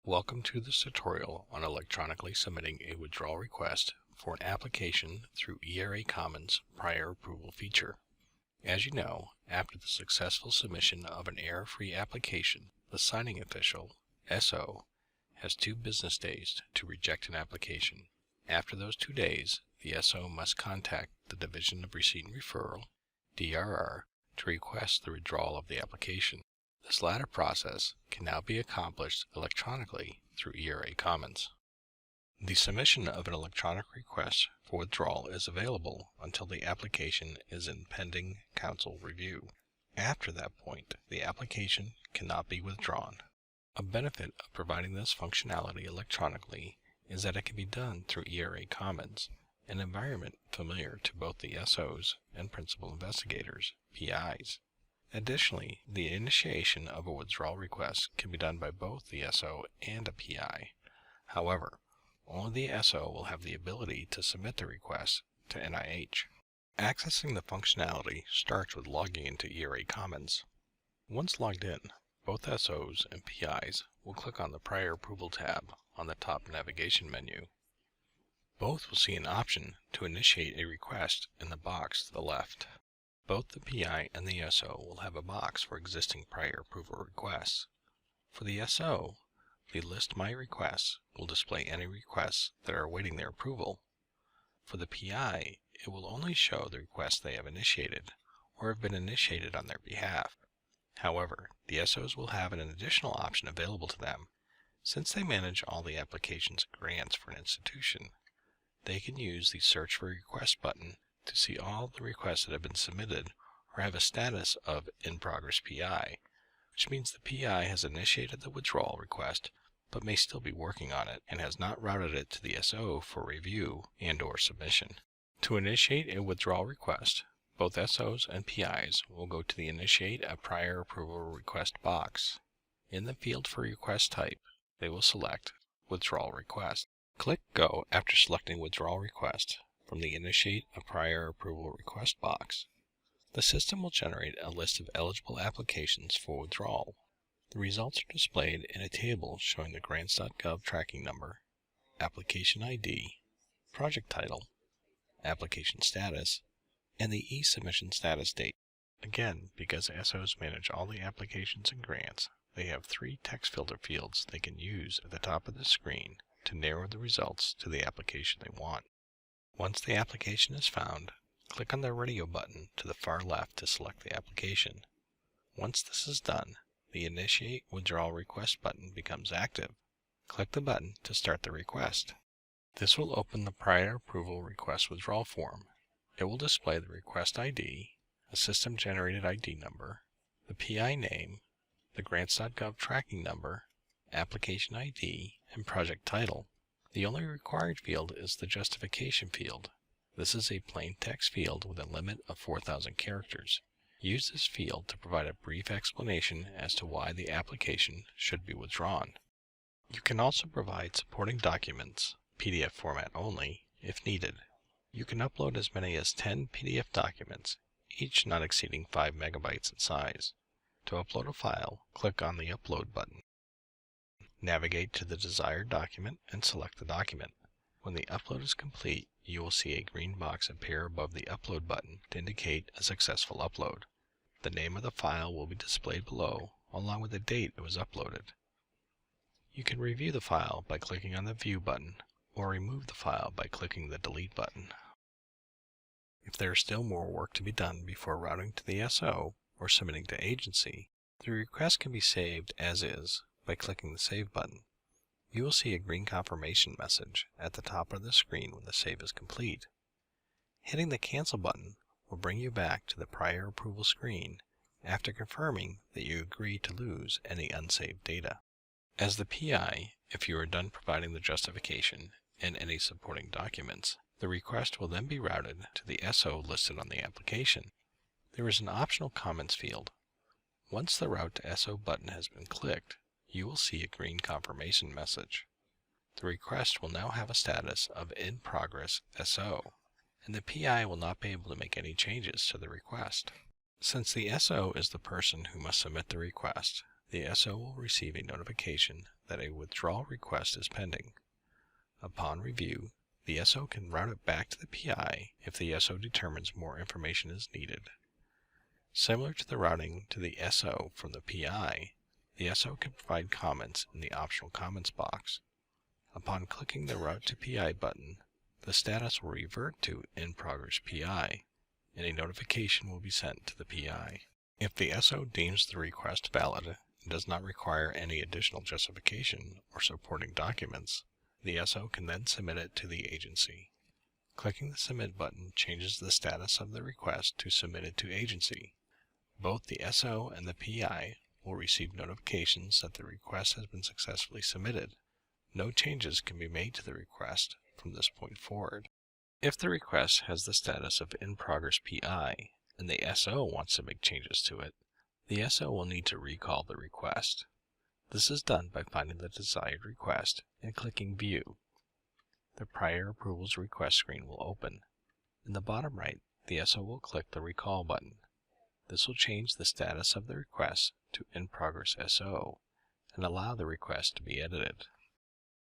Welcome to this tutorial on electronically submitting a withdrawal request for an application through ERA Commons Prior Approval feature. As you know, after the successful submission of an error-free application, the signing official, SO, has 2 business days to reject an application. After those 2 days, the SO must contact the Division of Receipt and Referral, DRR, to request the withdrawal of the application. This latter process can now be accomplished electronically through ERA Commons. The submission of an electronic request for withdrawal is available until the application is in pending counsel review. After that point, the application cannot be withdrawn. A benefit of providing this functionality electronically is that it can be done through ERA Commons, an environment familiar to both the SOs and principal investigators, PIs. Additionally, the initiation of a withdrawal request can be done by both the SO and a PI. However, only the SO will have the ability to submit the request to NIH. Accessing the functionality starts with logging into ERA Commons. Once logged in, both SOs and PIs will click on the Prior Approval tab on the top navigation menu. Both will see an option to initiate a request in the box to the left. Both the PI and the SO will have a box for existing prior approval requests. For the SO, the List My Requests will display any requests that are awaiting their approval. For the PI, it will only show the requests they have initiated or have been initiated on their behalf. However, the SOs will have an additional option available to them. Since they manage all the applications and grants for an institution, they can use the Search for Requests button to see all the requests that have been submitted or have a status of In Progress PI, which means the PI has initiated the withdrawal request but may still be working on it and has not routed it to the SO for review and/or submission. To initiate a withdrawal request, both SOs and PIs will go to the Initiate a Prior Approval Request box. In the field for request type, they will select Withdrawal Request. Click Go after selecting Withdrawal Request from the Initiate a Prior Approval Request box. The system will generate a list of eligible applications for withdrawal. The results are displayed in a table showing the grants.gov tracking number, application ID, project title, application status, and the e-submission status date. Again, because SOs manage all the applications and grants, they have 3 text filter fields they can use at the top of the screen to narrow the results to the application they want. Once the application is found, click on the radio button to the far left to select the application. Once this is done, the Initiate Withdrawal Request button becomes active. Click the button to start the request. This will open the Prior Approval Request withdrawal form. It will display the request ID, a system-generated ID number, the PI name, the grants.gov tracking number, application ID, and project title. The only required field is the justification field. This is a plain text field with a limit of 4,000 characters. Use this field to provide a brief explanation as to why the application should be withdrawn. You can also provide supporting documents, PDF format only, if needed. You can upload as many as 10 PDF documents, each not exceeding 5 megabytes in size. To upload a file, click on the Upload button. Navigate to the desired document and select the document. When the upload is complete, you will see a green box appear above the Upload button to indicate a successful upload. The name of the file will be displayed below, along with the date it was uploaded. You can review the file by clicking on the View button, or remove the file by clicking the Delete button. If there is still more work to be done before routing to the SO or submitting to agency, the request can be saved as is by clicking the Save button. You will see a green confirmation message at the top of the screen when the save is complete. Hitting the Cancel button will bring you back to the prior approval screen after confirming that you agree to lose any unsaved data. As the PI, if you are done providing the justification and any supporting documents, the request will then be routed to the SO listed on the application. There is an optional comments field. Once the Route to SO button has been clicked, you will see a green confirmation message. The request will now have a status of In Progress SO, and the PI will not be able to make any changes to the request. Since the SO is the person who must submit the request, the SO will receive a notification that a withdrawal request is pending. Upon review, the SO can route it back to the PI if the SO determines more information is needed. Similar to the routing to the SO from the PI, the SO can provide comments in the optional comments box. Upon clicking the Route to PI button, the status will revert to In Progress PI, and a notification will be sent to the PI. If the SO deems the request valid and does not require any additional justification or supporting documents, the SO can then submit it to the agency. Clicking the Submit button changes the status of the request to Submitted to Agency. Both the SO and the PI will receive notifications that the request has been successfully submitted. No changes can be made to the request from this point forward. If the request has the status of In Progress PI and the SO wants to make changes to it, the SO will need to recall the request. This is done by finding the desired request and clicking View. The Prior Approvals Request screen will open. In the bottom right, the SO will click the Recall button. This will change the status of the request to In Progress SO and allow the request to be edited.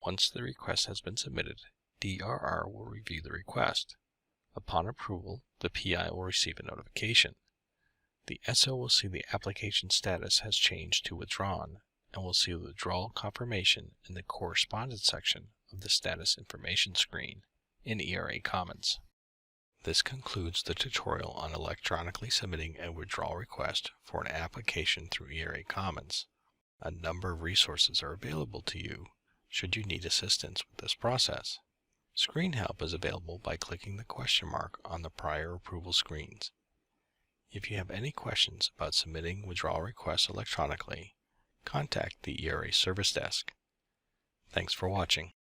Once the request has been submitted, DRR will review the request. Upon approval, the PI will receive a notification. The SO will see the application status has changed to withdrawn and will see the withdrawal confirmation in the Correspondence section of the Status Information screen in ERA Commons. This concludes the tutorial on electronically submitting a withdrawal request for an application through ERA Commons. A number of resources are available to you should you need assistance with this process. Screen help is available by clicking the question mark on the prior approval screens. If you have any questions about submitting withdrawal requests electronically, contact the ERA Service Desk. Thanks for watching.